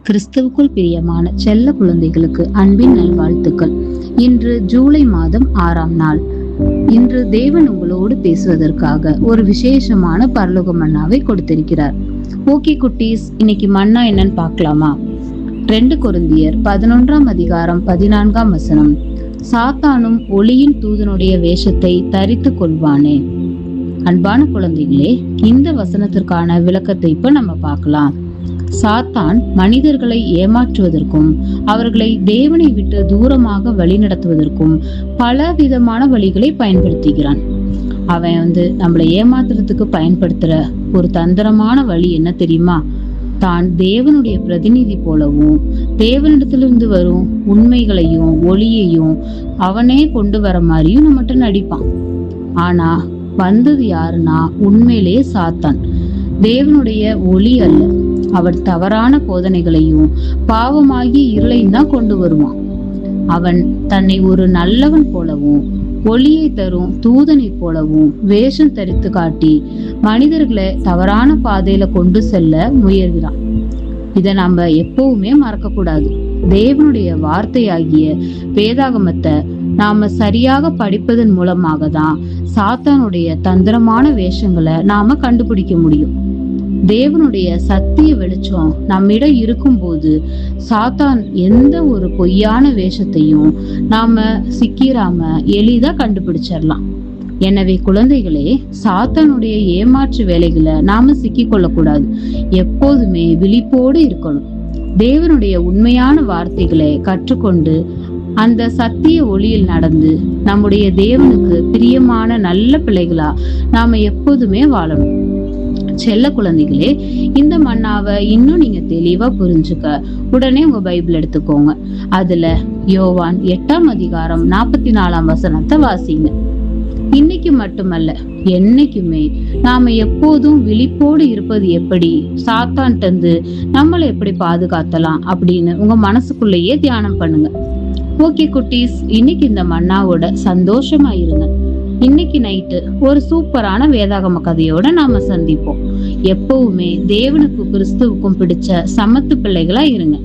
கிறிஸ்துவுக்குள் பிரியமான செல்ல குழந்தைகளுக்கு அன்பின் நல்வாழ்த்துக்கள். இன்று ஜூலை மாதம் 6ஆம் நாள். இன்று தேவன் உங்களோடு பேசுவதற்காக ஒரு விசேஷமான பரலோக மன்னாவை கொடுத்திருக்கிறார். ஓகே குட்டீஸ், இன்னைக்கு மன்னா என்னன்னு பார்க்கலாமா? 2 கொரிந்தியர் 11ஆம் அதிகாரம் 14ஆம் வசனம். சாத்தானும் ஒளியின் தூதனுடைய வேஷத்தை தரித்து கொள்வானே. அன்பான குழந்தைகளே, இந்த வசனத்திற்கான விளக்கத்தை இப்ப நம்ம பார்க்கலாம். சாத்தான் மனிதர்களை ஏமாற்றுவதற்கும் அவர்களை தேவனை விட்டு தூரமாக வழி நடத்துவதற்கும் பல விதமான வழிகளை பயன்படுத்துகிறான். அவன் நம்மளை ஏமாத்துறதுக்கு பயன்படுத்துற ஒரு தந்திரமான வழி என்ன தெரியுமா? தான் தேவனுடைய பிரதிநிதி போலவும் தேவனிடத்திலிருந்து வரும் உண்மைகளையும் ஒளியையும் அவனே கொண்டு வர மாதிரியும் நம்மகிட்ட நடிப்பான். ஆனா வந்தது யாருன்னா உண்மையிலேயே சாத்தான், தேவனுடைய ஒளி அல்ல. அவன் தவறான போதனைகளையும் பாவமாகிய இருளையும் தான் கொண்டு வருவான். அவன் தன்னை ஒரு நல்லவன் போலவும் ஒளியை தரும் தூதனை போலவும் வேஷம் தரித்து காட்டி மனிதர்களை தவறான பாதையில கொண்டு செல்ல முயல்கிறான். இதை நம்ம எப்பவுமே மறக்க கூடாது. தேவனுடைய வார்த்தையாகிய வேதாகமத்தை நாம சரியாக படிப்பதன் மூலமாக தான் சாத்தானுடைய தந்திரமான வேஷங்களை நாம கண்டுபிடிக்க முடியும். தேவனுடைய சத்திய வெளிச்சம் நம்மிடம் இருக்கும்போது சாத்தான் எந்த ஒரு பொய்யான வேஷத்தையும் நாம சிக்கிராம எளிதா கண்டுபிடிச்சிடலாம். எனவே குழந்தைகளே, சாத்தானுடைய ஏமாற்று வேலைகளை நாம சிக்கி கொள்ளக்கூடாது. எப்போதுமே விழிப்போடு இருக்கணும். தேவனுடைய உண்மையான வார்த்தைகளை கற்றுக்கொண்டு அந்த சத்திய ஒளியில் நடந்து நம்முடைய தேவனுக்கு பிரியமான நல்ல பிள்ளைகளா நாம எப்போதுமே வாழணும். செல்ல குழந்தைகளே, இந்த மன்னாவை இன்னும் நீங்க தெளிவா புரிஞ்சுக்க உடனே உங்க பைபிள் எடுத்துக்கோங்க. அதுல யோவான் 8ஆம் அதிகாரம் 44ஆம் வசனத்தை வாசிங்க. இன்னைக்கு மட்டுமல்ல, என்னைக்குமே நாம எப்போதும் விழிப்போடு இருப்பது எப்படி, சாத்தான்ட்டு நம்மளை எப்படி பாதுகாத்தலாம் அப்படின்னு உங்க மனசுக்குள்ளேயே தியானம் பண்ணுங்க. ஓகே குட்டீஸ், இன்னைக்கு இந்த மன்னாவோட சந்தோஷமா இருங்க. இன்னைக்கு நைட்டு ஒரு சூப்பரான வேதாகம கதையோட நாம சந்திப்போம். எப்பவுமே தேவனுக்கும் கிறிஸ்துவுக்கும் பிடிச்ச சமத்து பிள்ளைகளா இருங்க.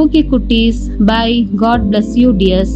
ஓகே குட்டீஸ், bye. God bless you tears.